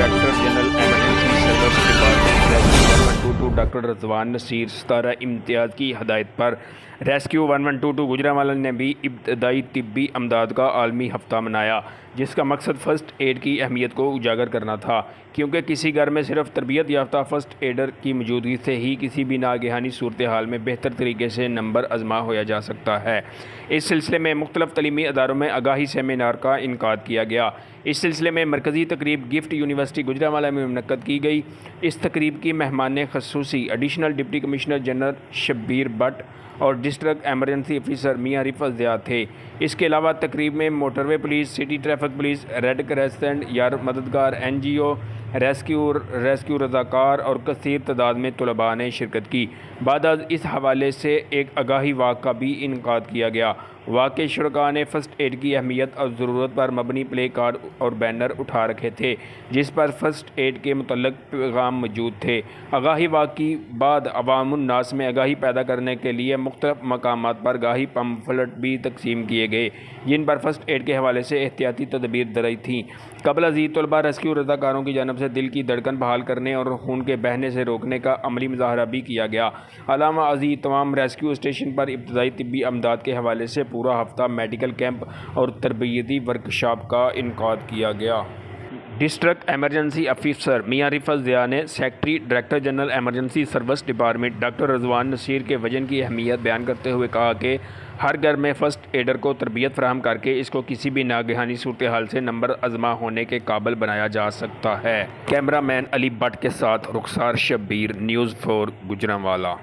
Director general emergency service department rescue 1122 doctor Rizwan Naseer 17 Imtiaz की हदायत पर रेस्क्यू 1122 गुजरांवाला ने भी इब्तदाई तिब्बी अमदाद का आलमी हफ्ता मनाया, जिसका मकसद फ़र्स्ट एड की अहमियत को उजागर करना था, क्योंकि किसी घर में सिर्फ तरबियत याफ्ता फ़र्स्ट एडर की मौजूदगी से ही किसी भी नागहानी सूरत हाल में बेहतर तरीके से नंबर आज़मा होया जा सकता है। इस सिलसिले में मुख्तलिफ़ तलीमी अदारों में आगाही सेमिनार का इनकाद किया गया। इस सिलसिले में मरकज़ी तकरीब गिफ्ट यूनिवर्सिटी गुजरांवाला में मुनक्कद की गई। इस तकरीब की मेहमान खसूसी additional deputy commissioner general Shabbir Bhatt और district emergency officer Mian Riffat Zia थे। इसके अलावा तकरीब में motorway police, city traffic police, red crescent यार मददगार NGO, रेस्क्यू रज़ाकार और कसीर तादाद में तलबा ने शिरकत की। बाद इस हवाले से एक आगाही वाक़ का भी इनकाद किया गया। वाक़े शुरका ने फ़र्स्ट एड की अहमियत और ज़रूरत पर मबनी प्ले कार्ड और बैनर उठा रखे थे, जिस पर फ़र्स्ट एड के मुतल्लिक़ पैगाम मौजूद थे। आगाही वाक़ की बाद अवामुन्नास में आगाही पैदा करने के लिए मुख्तलिफ़ मकामात पर आगाही पम्फलेट भी तकसीम किए गए, जिन पर फ़र्स्ट एड के हवाले से एहतियाती तदबीर दर्ज थीं। कबल अज़ीज़ तलबा रेस्क्यू रज़ाकारों की जानब से दिल की धड़कन बहाल करने और खून के बहने से रोकने का अमली मुज़ाहरा भी किया गया। अलावा अज़ीज़ तमाम रेस्क्यू स्टेशन पर इब्तदाई तिब्बी अमदाद के हवाले से पूरा हफ्ता मेडिकल कैंप और तरबियती वर्कशॉप का इनकाद किया गया। District emergency officer Mian Riffat Zia ने secretary director general emergency service department doctor Rizwan Naseer के वजन की अहमियत बयान करते हुए कहा कि हर घर में फ़र्स्ट एडर को तरबियत फराहम करके इसको किसी भी नागहानी सूरत हाल से नंबर आज़मा होने के काबिल बनाया जा सकता है। कैमरामैन अली भट्ट के साथ रुखसार शब्बीर, न्यूज़ 4 गुजरांवाला।